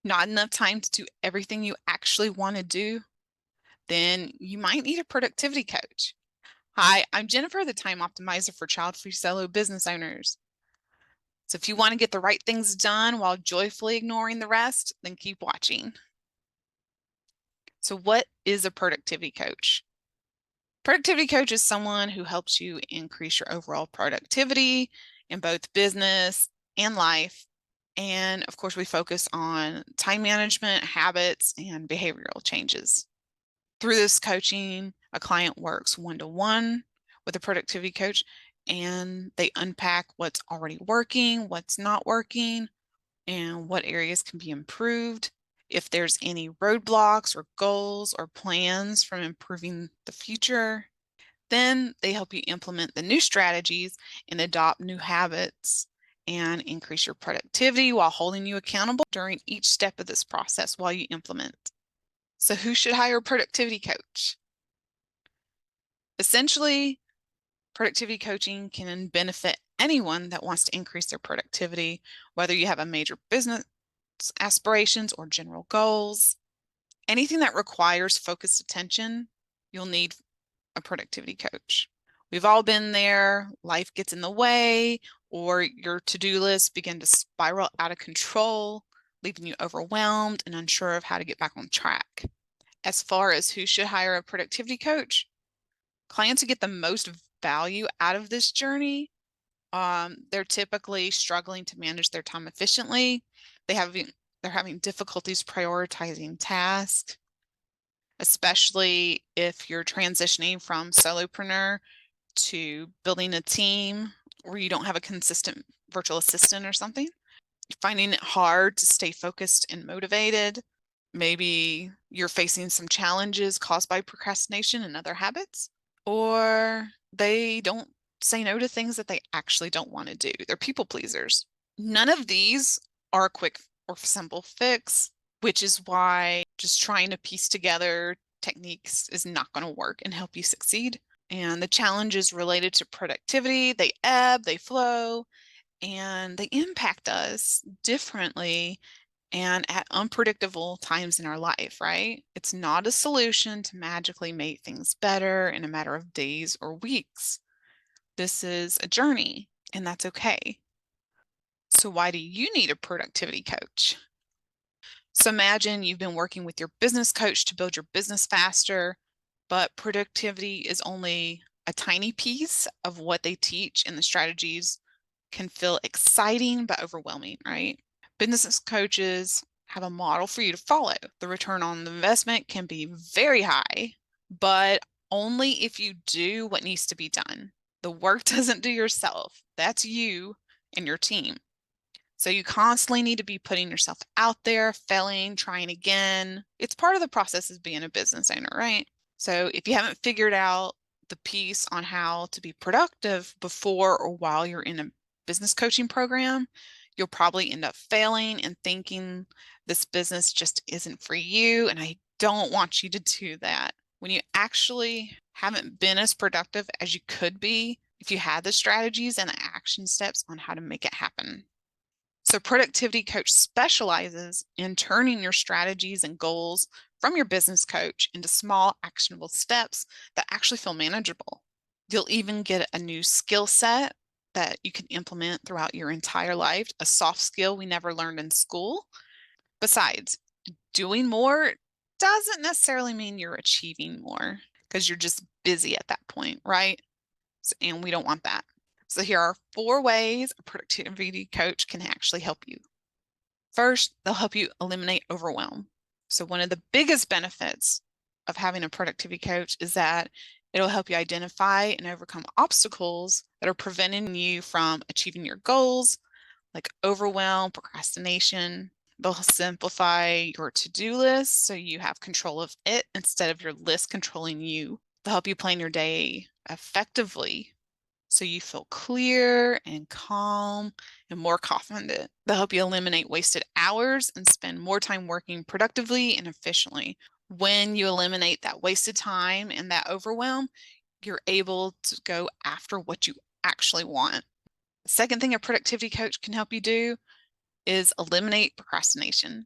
Not enough time to do everything you actually want to do? Then you might need a productivity coach. Hi, I'm Jennifer, the time optimizer for child-free solo business owners. So if you want to get the right things done while joyfully ignoring the rest, then keep watching. So what is a productivity coach? Productivity coach is someone who helps you increase your overall productivity in both business and life. And of course, we focus on time management, habits, and behavioral changes. Through this coaching, a client works one-to-one with a productivity coach, and they unpack what's already working, what's not working, and what areas can be improved. If there's any roadblocks or goals or plans from improving the future, then they help you implement the new strategies and adopt new habits and increase your productivity while holding you accountable during each step of this process while you implement. So who should hire a productivity coach? Essentially, productivity coaching can benefit anyone that wants to increase their productivity, whether you have a major business aspirations or general goals. Anything that requires focused attention, you'll need a productivity coach. We've all been there. Life gets in the way, or your to-do list begin to spiral out of control, leaving you overwhelmed and unsure of how to get back on track. As far as who should hire a productivity coach, clients who get the most value out of this journey, they're typically struggling to manage their time efficiently. They're having difficulties prioritizing tasks, especially if you're transitioning from solopreneur to building a team where you don't have a consistent virtual assistant or something. You're finding it hard to stay focused and motivated. Maybe you're facing some challenges caused by procrastination and other habits, or they don't say no to things that they actually don't want to do. They're people pleasers. None of these are a quick or simple fix, which is why just trying to piece together techniques is not going to work and help you succeed. And the challenges related to productivity, they ebb, they flow, and they impact us differently and at unpredictable times in our life, right? It's not a solution to magically make things better in a matter of days or weeks. This is a journey, and that's okay. So why do you need a productivity coach? So imagine you've been working with your business coach to build your business faster, but productivity is only a tiny piece of what they teach, and the strategies can feel exciting but overwhelming, right? Business coaches have a model for you to follow. The return on the investment can be very high, but only if you do what needs to be done. The work doesn't do yourself. That's you and your team. So you constantly need to be putting yourself out there, failing, trying again. It's part of the process of being a business owner, right? So if you haven't figured out the piece on how to be productive before or while you're in a business coaching program, you'll probably end up failing and thinking this business just isn't for you. And I don't want you to do that. When you actually haven't been as productive as you could be, if you had the strategies and the action steps on how to make it happen. So productivity coach specializes in turning your strategies and goals from your business coach into small actionable steps that actually feel manageable. You'll even get a new skill set that you can implement throughout your entire life, a soft skill we never learned in school. Besides, doing more doesn't necessarily mean you're achieving more because you're just busy at that point, right? And we don't want that. So here are 4 ways a productivity coach can actually help you. First, they'll help you eliminate overwhelm. So one of the biggest benefits of having a productivity coach is that it'll help you identify and overcome obstacles that are preventing you from achieving your goals, like overwhelm, procrastination. They'll simplify your to-do list so you have control of it instead of your list controlling you. They'll help you plan your day effectively so you feel clear and calm and more confident. They'll help you eliminate wasted hours and spend more time working productively and efficiently. When you eliminate that wasted time and that overwhelm, you're able to go after what you actually want. The second thing a productivity coach can help you do is eliminate procrastination.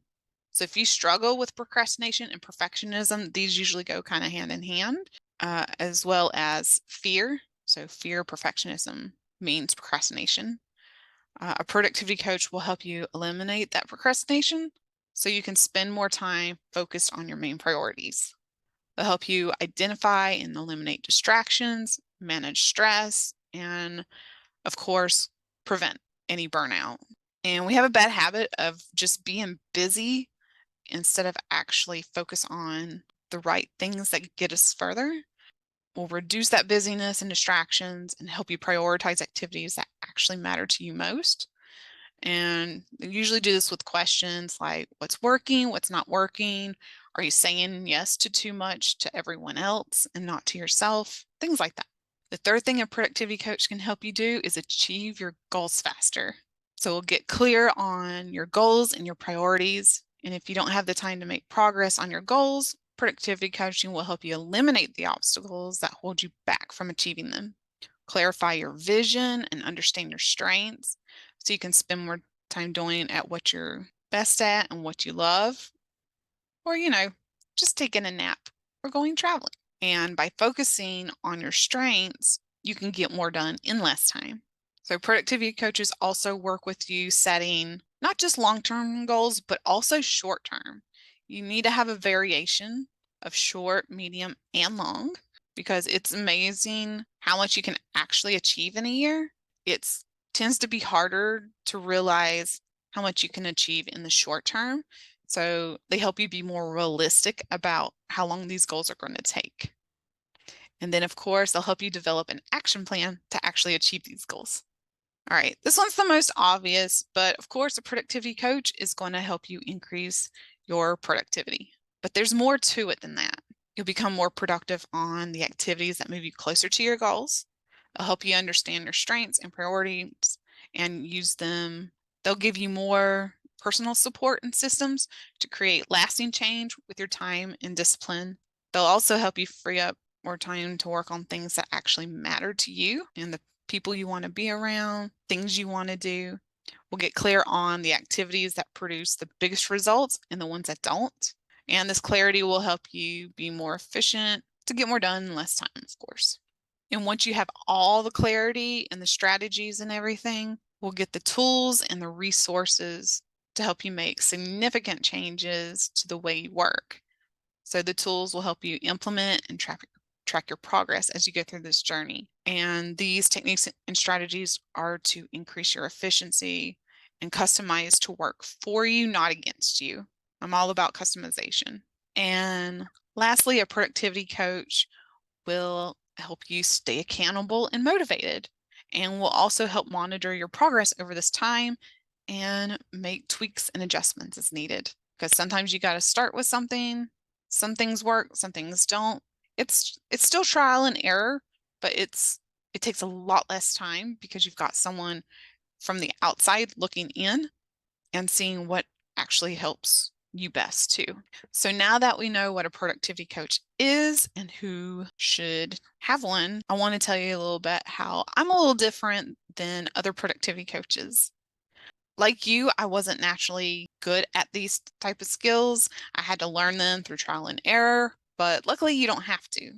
So if you struggle with procrastination and perfectionism, these usually go kind of hand in hand, as well as fear. So fear, perfectionism means procrastination. A productivity coach will help you eliminate that procrastination so you can spend more time focused on your main priorities. They'll help you identify and eliminate distractions, manage stress, and of course, prevent any burnout. And we have a bad habit of just being busy instead of actually focus on the right things that get us further. Will reduce that busyness and distractions and help you prioritize activities that actually matter to you most. And they usually do this with questions like what's working, what's not working? Are you saying yes to too much to everyone else and not to yourself? Things like that. The third thing a productivity coach can help you do is achieve your goals faster. So we'll get clear on your goals and your priorities. And if you don't have the time to make progress on your goals, productivity coaching will help you eliminate the obstacles that hold you back from achieving them. Clarify your vision and understand your strengths so you can spend more time doing at what you're best at and what you love, or, just taking a nap or going traveling. And by focusing on your strengths, you can get more done in less time. So, productivity coaches also work with you setting not just long term goals, but also short term. You need to have a variation of short, medium, and long because it's amazing how much you can actually achieve in a year. It tends to be harder to realize how much you can achieve in the short term. So they help you be more realistic about how long these goals are going to take. And then, of course, they'll help you develop an action plan to actually achieve these goals. All right, this one's the most obvious, but of course, a productivity coach is going to help you increase your productivity. But there's more to it than that. You'll become more productive on the activities that move you closer to your goals. They'll help you understand your strengths and priorities and use them. They'll give you more personal support and systems to create lasting change with your time and discipline. They'll also help you free up more time to work on things that actually matter to you and the people you want to be around, things you want to do. We'll get clear on the activities that produce the biggest results and the ones that don't. And this clarity will help you be more efficient to get more done in less time, of course. And once you have all the clarity and the strategies and everything, we'll get the tools and the resources to help you make significant changes to the way you work. So the tools will help you implement and track your progress as you go through this journey. And these techniques and strategies are to increase your efficiency and customize to work for you, not against you. I'm all about customization. And lastly, a productivity coach will help you stay accountable and motivated, and will also help monitor your progress over this time and make tweaks and adjustments as needed. Because sometimes you got to start with something, some things work, some things don't. It's still trial and error, but it takes a lot less time because you've got someone from the outside looking in and seeing what actually helps you best too. So now that we know what a productivity coach is and who should have one, I want to tell you a little bit how I'm a little different than other productivity coaches. Like you, I wasn't naturally good at these type of skills. I had to learn them through trial and error, but luckily you don't have to.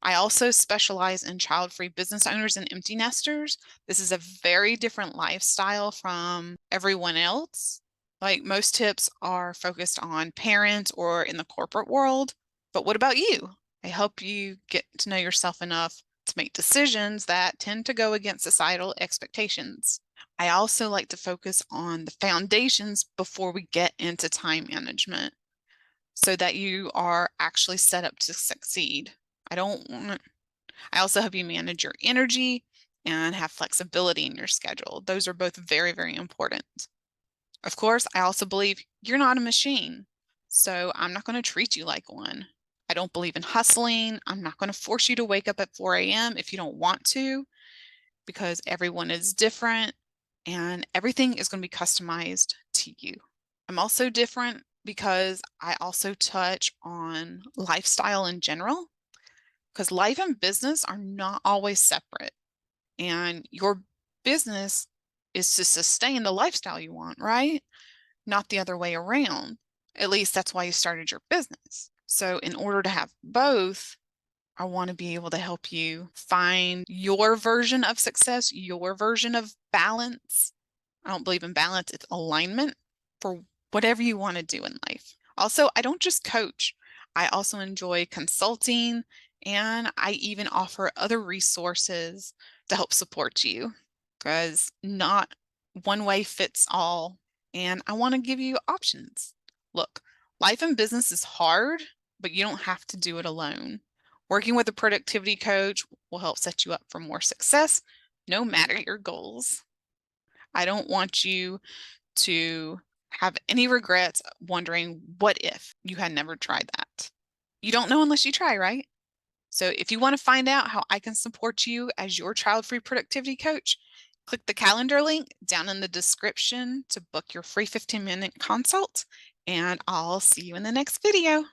I also specialize in child-free business owners and empty nesters. This is a very different lifestyle from everyone else. Like most tips are focused on parents or in the corporate world. But what about you? I help you get to know yourself enough to make decisions that tend to go against societal expectations. I also like to focus on the foundations before we get into time management so that you are actually set up to succeed. I don't want I also help you manage your energy and have flexibility in your schedule. Those are both very, very important. Of course, I also believe you're not a machine, so I'm not going to treat you like one. I don't believe in hustling. I'm not going to force you to wake up at 4 a.m. if you don't want to, because everyone is different and everything is going to be customized to you. I'm also different because I also touch on lifestyle in general, because life and business are not always separate. And your business is to sustain the lifestyle you want, right? Not the other way around. At least that's why you started your business. So in order to have both, I want to be able to help you find your version of success, your version of balance. I don't believe in balance, it's alignment for whatever you want to do in life. Also, I don't just coach, I also enjoy consulting and I even offer other resources to help support you because not one way fits all. And I want to give you options. Look, life and business is hard, but you don't have to do it alone. Working with a productivity coach will help set you up for more success, no matter your goals. I don't want you to have any regrets wondering what if you had never tried that. You don't know unless you try, right? So if you want to find out how I can support you as your child-free productivity coach, click the calendar link down in the description to book your free 15-minute consult, and I'll see you in the next video.